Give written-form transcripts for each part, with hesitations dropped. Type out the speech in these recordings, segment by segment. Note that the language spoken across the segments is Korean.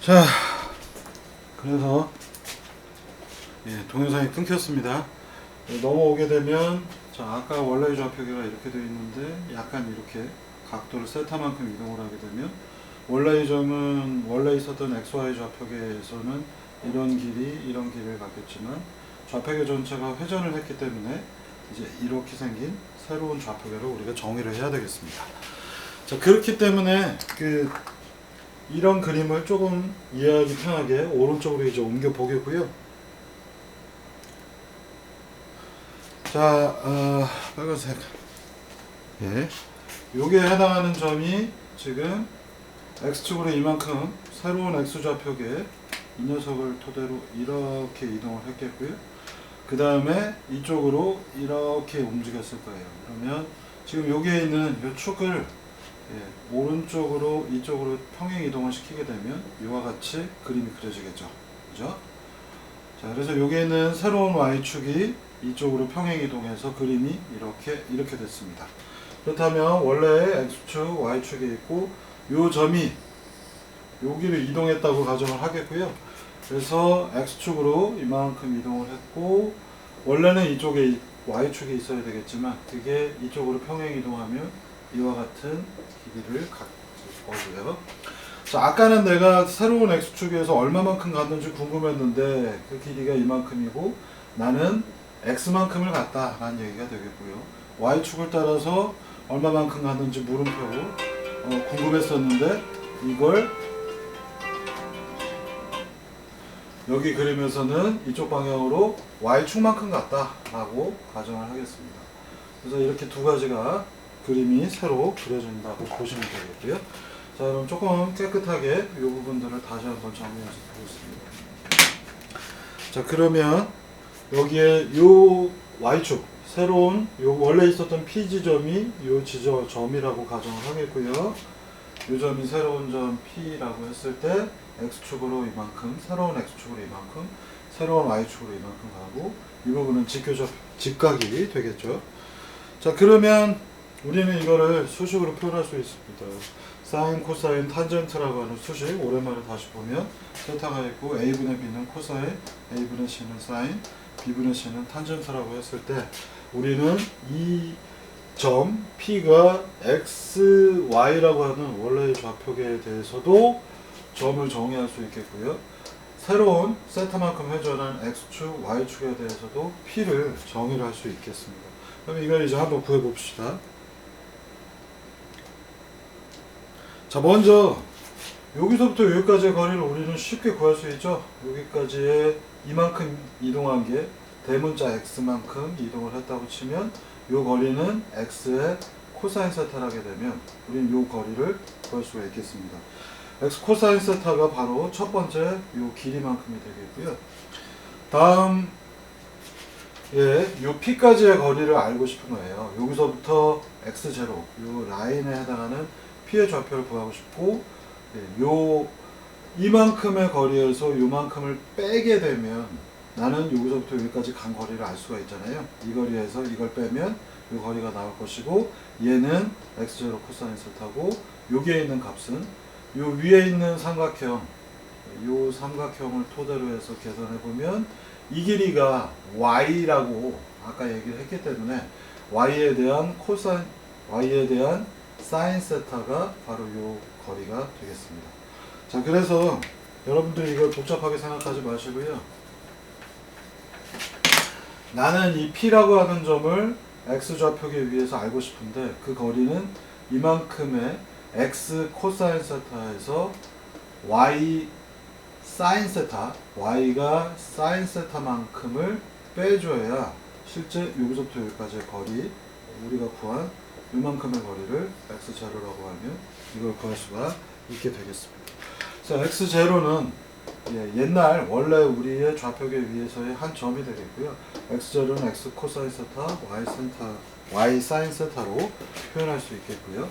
자, 그래서 동영상이 끊겼습니다. 넘어오게 되면 자, 아까 원래 좌표계가 이렇게 되어 있는데 약간 이렇게 각도를 세타만큼 이동을 하게 되면 원래 점은 원래 있었던 XY 좌표계에서는 이런 길이를 갖겠지만 좌표계 전체가 회전을 했기 때문에 이제 이렇게 생긴 새로운 좌표계를 우리가 정의를 해야 되겠습니다. 자, 그렇기 때문에 이런 그림을 조금 이해하기 편하게 오른쪽으로 이제 옮겨 보겠고요. 자, 빨간색. 요게 해당하는 점이 지금 X축으로 이만큼 새로운 X좌표계 이 녀석을 토대로 이렇게 이동을 했겠고요. 그 다음에 이쪽으로 이렇게 움직였을 거예요. 그러면 지금 여기에 있는 이 축을 오른쪽으로 이쪽으로 평행 이동을 시키게 되면 이와 같이 그림이 그려지겠죠. 그죠? 자, 그래서 여기에는 새로운 Y축이 이쪽으로 평행 이동해서 그림이 이렇게 됐습니다. 그렇다면 원래 X축, Y축이 있고 요 점이 여기를 이동했다고 가정을 하겠고요. 그래서 X축으로 이만큼 이동을 했고 원래는 이쪽에 Y축이 있어야 되겠지만 그게 이쪽으로 평행 이동하면 이와 같은 길이를 갖을 거고요. 자, 아까는 내가 새로운 X축에서 얼마만큼 갔는지 궁금했는데 그 길이가 이만큼이고 나는 X만큼을 갔다 라는 얘기가 되겠고요. Y축을 따라서 얼마만큼 갔는지 물음표로 궁금했었는데 이걸 여기 그림에서는 이쪽 방향으로 Y축만큼 갔다 라고 가정을 하겠습니다. 그래서 이렇게 두 가지가 그림이 새로 그려진다고 보시면 되겠고요. 자, 그럼 조금 깨끗하게 이 부분들을 다시 한번 정리해서 보겠습니다. 자, 그러면 여기에 요 Y축 새로운 요 원래 있었던 P 지점이 요 점이라고 가정을 하겠고요. 요 점이 새로운 점 P라고 했을 때 X축으로 이만큼, 새로운 X축으로 이만큼, 새로운 Y축으로 이만큼 가고 이 부분은 직각이 되겠죠. 자, 그러면 우리는 이거를 수식으로 표현할 수 있습니다. 사인, 코사인, 탄젠트라고 하는 수식 오랜만에 다시 보면 세타가 있고 A분의 B는 코사인, A분의 C는 사인, B분의 C는 탄젠트라고 했을 때 우리는 이 점 P가 X, Y라고 하는 원래의 좌표계에 대해서도 점을 정의할 수 있겠고요. 새로운 세타만큼 회전한 X축, Y축에 대해서도 P를 정의를 할 수 있겠습니다. 그럼 이걸 이제 한번 구해 봅시다. 자, 먼저 여기서부터 여기까지의 거리를 우리는 쉽게 구할 수 있죠. 여기까지의 이만큼 이동한 게 대문자 X만큼 이동을 했다고 치면 이 거리는 X의 코사인 세타를 하게 되면 우리는 이 거리를 구할 수가 있겠습니다. X 코사인 세타가 바로 첫 번째 이 길이만큼이 되겠고요. 다음 요 P까지의 거리를 알고 싶은 거예요. 여기서부터 X0, 요 라인에 해당하는 P의 좌표를 구하고 싶고, 요 이만큼의 거리에서 요만큼을 빼게 되면 나는 여기서부터 여기까지 간 거리를 알 수가 있잖아요. 이 거리에서 이걸 빼면 요 거리가 나올 것이고, 얘는 X0 코사인 세타고, 여기에 있는 값은 요 위에 있는 삼각형, 요 삼각형을 토대로 해서 계산해 보면 이 길이가 y라고 아까 얘기를 했기 때문에 y에 대한 사인 세타가 바로 요 거리가 되겠습니다. 자, 그래서 여러분들이 이걸 복잡하게 생각하지 마시고요. 나는 이 P라고 하는 점을 X좌표계 위에서 알고 싶은데 그 거리는 이만큼의 X 코사인 세타에서 Y 사인 세타, Y가 사인 세타만큼을 빼줘야 실제 여기서부터 여기까지의 거리, 우리가 구한 이만큼의 거리를 X0라고 하면 이걸 구할 수가 있게 되겠습니다. 자, X0는 옛날 원래 우리의 좌표계 위에서의 한 점이 되겠고요. X0는 X 코사인 세타, Y 사인 세타로 표현할 수 있겠고요.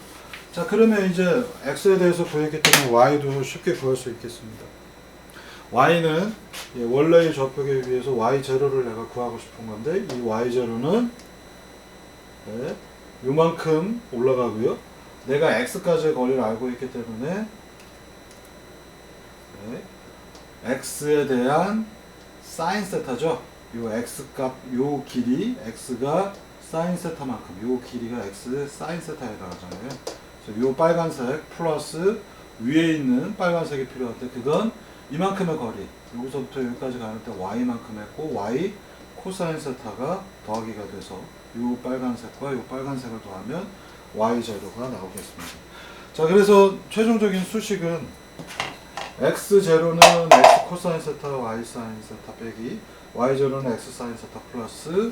자, 그러면 이제 X에 대해서 구했기 때문에 Y도 쉽게 구할 수 있겠습니다. Y는 원래의 좌표계 위에서 Y0를 내가 구하고 싶은 건데 이 Y0는 요만큼 올라가고요. 내가 X까지의 거리를 알고 있기 때문에 네. x에 대한 사인 세타죠. 요 x 값, 요 길이 x가 사인 세타만큼, 요 길이가 x 사인 세타에 해당하잖아요. 그래서 요 빨간색 플러스 위에 있는 빨간색이 필요한데 그건 이만큼의 거리, 여기서부터 여기까지 가는 때 y만큼 했고 y 코사인 세타가 더하기가 돼서 요 빨간색과 요 빨간색을 더하면 y0가 나오겠습니다. 자, 그래서 최종적인 수식은 x0는 x 코사인 세타 y 사인 세타 빼기 y0는 x 사인 세타 플러스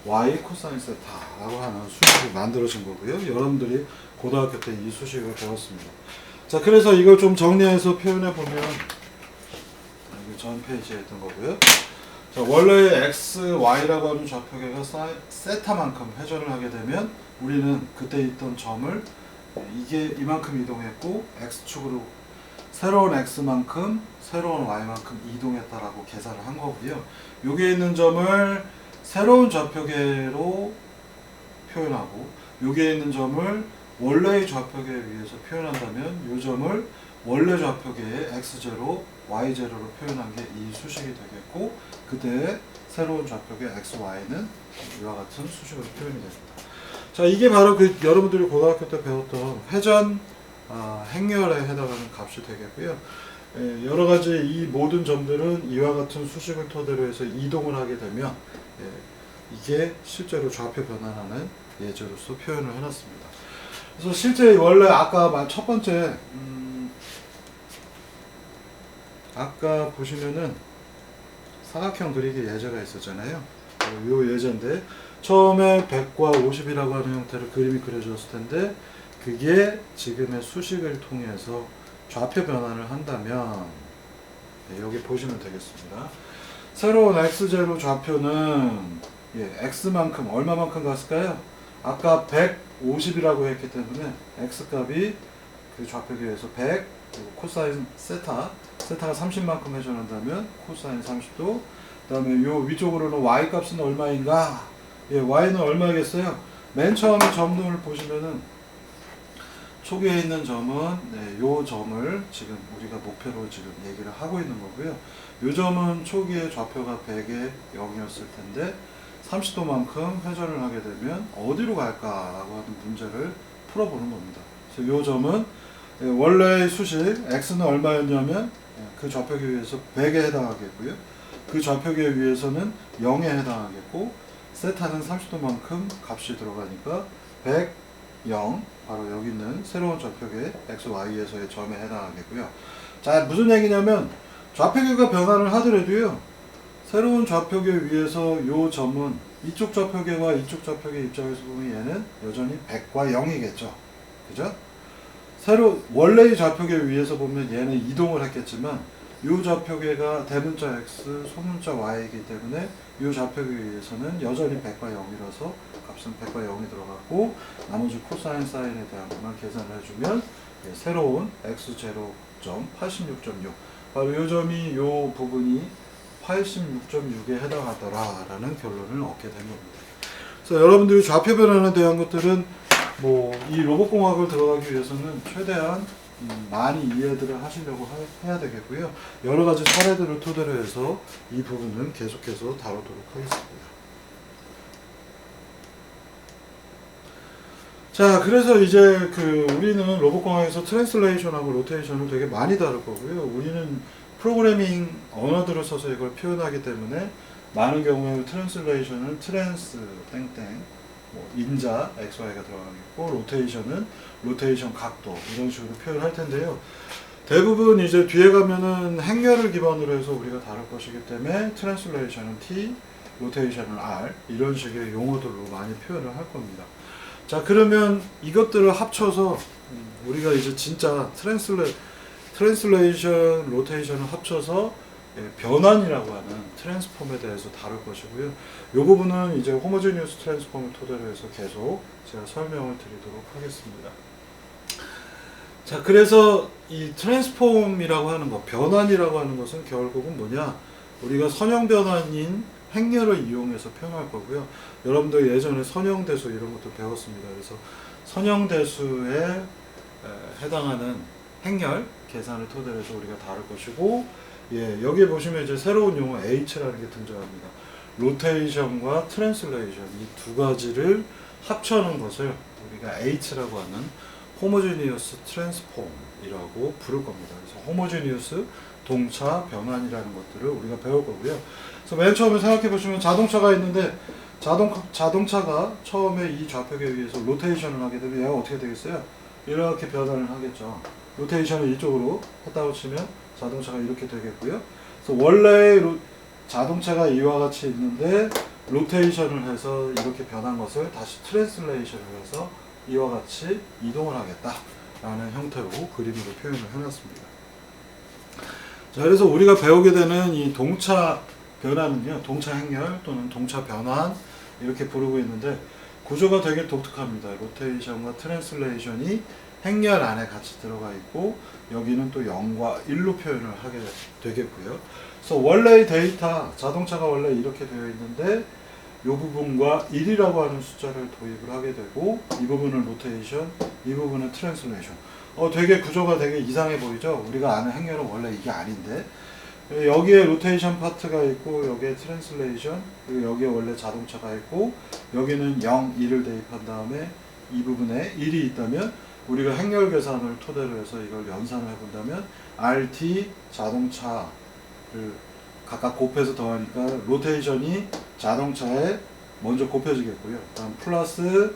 y 코사인 세타라고 하는 수식이 만들어진 거고요. 여러분들이 고등학교 때 이 수식을 배웠습니다. 자, 그래서 이걸 좀 정리해서 표현해 보면 여기 전 페이지에 있던 거고요. 자, 원래 x, y라고 하는 좌표계가 세타만큼 회전을 하게 되면 우리는 그때 있던 점을 이게 이만큼 이동했고 x축으로 새로운 x만큼 새로운 y만큼 이동했다라고 계산을 한 거고요. 여기에 있는 점을 새로운 좌표계로 표현하고 여기에 있는 점을 원래의 좌표계에 의해서 표현한다면 이 점을 원래 좌표계의 x0, y0로 표현한 게 이 수식이 되겠고 그때 새로운 좌표계 x, y는 이와 같은 수식으로 표현이 됩니다. 자, 이게 바로 그 여러분들이 고등학교 때 배웠던 회전 행렬에 해당하는 값이 되겠고요. 여러 가지 이 모든 점들은 이와 같은 수식을 토대로 해서 이동을 하게 되면 이게 실제로 좌표 변환하는 예제로서 표현을 해놨습니다. 그래서 실제 원래 아까 첫 번째 아까 보시면은 사각형 그리기 예제가 있었잖아요. 요 예제인데 처음에 100과 50이라고 하는 형태로 그림이 그려졌을 텐데 그게 지금의 수식을 통해서 좌표 변환을 한다면 여기 보시면 되겠습니다. 새로운 x0 좌표는 x만큼 얼마만큼 갔을까요? 아까 150이라고 했기 때문에 x값이 그 좌표계에서 100 그리고 코사인 세타가 30만큼 회전한다면 코사인 30도 그 다음에 요 위쪽으로는 y값은 얼마인가? y는 얼마겠어요? 맨 처음에 점을 보시면은 초기에 있는 점은 요 점을 지금 우리가 목표로 지금 얘기를 하고 있는 거고요. 요 점은 초기에 좌표가 100에 0이었을 텐데 30도만큼 회전을 하게 되면 어디로 갈까라고 하는 문제를 풀어보는 겁니다. 그래서 요 점은 원래의 수식 x는 얼마였냐면 그 좌표계 위에서 100에 해당하겠고요. 그 좌표계 위에서는 0에 해당하겠고 세타는 30도만큼 값이 들어가니까 100, 0 바로 여기 있는 새로운 좌표계 x, y에서의 점에 해당하겠고요. 자, 무슨 얘기냐면 좌표계가 변화를 하더라도요. 새로운 좌표계 위에서 요 점은 이쪽 좌표계와 이쪽 좌표계 입장에서 보면 얘는 여전히 100과 0이겠죠. 그죠? 원래의 좌표계 위에서 보면 얘는 이동을 했겠지만 이 좌표계가 대문자 x, 소문자 y이기 때문에 이 좌표계 위에서는 여전히 100과 0이라서 값은 100과 0이 들어갔고 나머지 코사인 사인에 대한 것만 계산을 해주면 새로운 x0점 86.6 바로 이 점이 이 부분이 86.6에 해당하더라라는 결론을 얻게 된 겁니다. 그래서 여러분들이 좌표 변환에 대한 것들은 이 로봇공학을 들어가기 위해서는 최대한 많이 이해들을 하시려고 해야 되겠고요. 여러 가지 사례들을 토대로 해서 이 부분은 계속해서 다루도록 하겠습니다. 자, 그래서 이제 우리는 로봇공학에서 트랜슬레이션하고 로테이션을 되게 많이 다룰 거고요. 우리는 프로그래밍 언어들을 써서 이걸 표현하기 때문에 많은 경우에 트랜슬레이션은 트랜스 땡땡 인자 XY가 들어가겠고 로테이션은 로테이션 각도 이런 식으로 표현할 텐데요. 대부분 이제 뒤에 가면은 행렬을 기반으로 해서 우리가 다룰 것이기 때문에 트랜슬레이션은 T, 로테이션은 R 이런 식의 용어들로 많이 표현을 할 겁니다. 자, 그러면 이것들을 합쳐서 우리가 이제 진짜 트랜슬레이션, 로테이션을 합쳐서 변환이라고 하는 트랜스폼에 대해서 다룰 것이고요. 이 부분은 이제 호모제니어스 트랜스폼을 토대로 해서 계속 제가 설명을 드리도록 하겠습니다. 자, 그래서 이 트랜스폼이라고 하는 것, 변환이라고 하는 것은 결국은 뭐냐? 우리가 선형 변환인 행렬을 이용해서 표현할 거고요. 여러분들 예전에 선형대수 이런 것도 배웠습니다. 그래서 선형대수에 해당하는 행렬 계산을 토대로 해서 우리가 다룰 것이고, 예, 여기에 보시면 이제 새로운 용어 H라는 게 등장합니다. 로테이션과 트랜슬레이션 이 두 가지를 합쳐놓은 것을 우리가 H라고 하는 호모지니어스 트랜스폼이라고 부를 겁니다. 그래서 호모지니어스 동차 변환이라는 것들을 우리가 배울 거고요. 그래서 맨 처음에 생각해 보시면 자동차가 있는데 자동차가 처음에 이 좌표계 위에서 로테이션을 하게 되면 얘가 어떻게 되겠어요? 이렇게 변환을 하겠죠. 로테이션을 이쪽으로 했다고 치면 자동차가 이렇게 되겠고요. 그래서 원래 자동차가 이와 같이 있는데 로테이션을 해서 이렇게 변한 것을 다시 트랜슬레이션을 해서 이와 같이 이동을 하겠다라는 형태로 그림으로 표현을 해놨습니다. 자, 그래서 우리가 배우게 되는 이 동차 변화는요, 동차 행렬 또는 동차 변환 이렇게 부르고 있는데 구조가 되게 독특합니다. 로테이션과 트랜슬레이션이 행렬 안에 같이 들어가 있고 여기는 또 0과 1로 표현을 하게 되겠고요. 그래서 원래의 데이터, 자동차가 원래 이렇게 되어 있는데 이 부분과 1이라고 하는 숫자를 도입을 하게 되고 이 부분은 로테이션, 이 부분은 트랜슬레이션. 되게 구조가 되게 이상해 보이죠? 우리가 아는 행렬은 원래 이게 아닌데 여기에 로테이션 파트가 있고 여기에 트랜슬레이션, 그리고 여기에 원래 자동차가 있고 여기는 0, 1을 대입한 다음에 이 부분에 1이 있다면 우리가 행렬 계산을 토대로 해서 이걸 연산을 해본다면 RT 자동차를 각각 곱해서 더하니까 로테이션이 자동차에 먼저 곱해지겠고요. 다음 플러스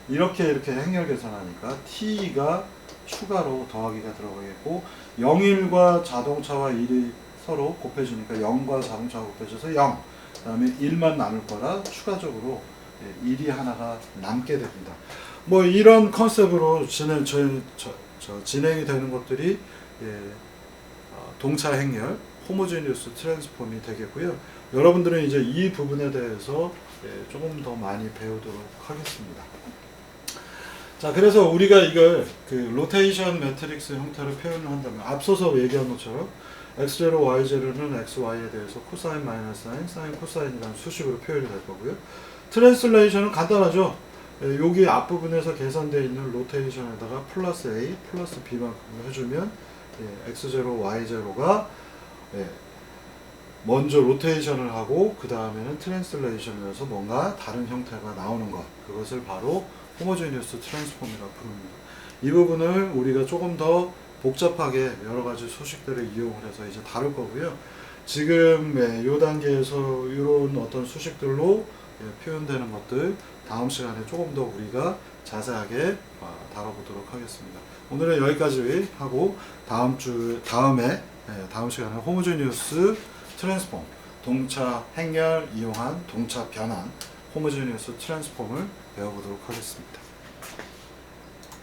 이렇게 행렬 계산하니까 T가 추가로 더하기가 들어가겠고 01과 자동차와 1이 서로 곱해지니까 0과 자동차가 곱해져서 0, 그 다음에 1만 남을 거라 추가적으로 1이 하나가 남게 됩니다. 뭐 이런 컨셉으로 진행이 되는 것들이 동차 행렬, 호모지니어스 트랜스폼이 되겠고요. 여러분들은 이제 이 부분에 대해서 조금 더 많이 배우도록 하겠습니다. 자, 그래서 우리가 이걸 그 로테이션 매트릭스 형태로 표현을 한다면 앞서서 얘기한 것처럼 x0, y0는 xy에 대해서 코사인, 마이너스 사인, 사인, 코사인이라는 수식으로 표현이 될 거고요. 트랜슬레이션은 간단하죠. 여기 앞부분에서 계산되어 있는 로테이션에다가 플러스 a, 플러스 b만큼을 해주면 x0, y0가 먼저 로테이션을 하고 그 다음에는 트랜슬레이션을 해서 뭔가 다른 형태가 나오는 것, 그것을 바로 호모지니어스 트랜스폼이라고 부릅니다. 이 부분을 우리가 조금 더 복잡하게 여러 가지 수식들을 이용을 해서 이제 다룰 거고요. 지금 이 단계에서 이런 어떤 수식들로 표현되는 것들 다음 시간에 조금 더 우리가 자세하게 다뤄보도록 하겠습니다. 오늘은 여기까지 하고 다음 시간에 호모지니어스 트랜스폼, 동차 행렬 이용한 동차 변환, 호모지니어스 트랜스폼을 배워보도록 하겠습니다.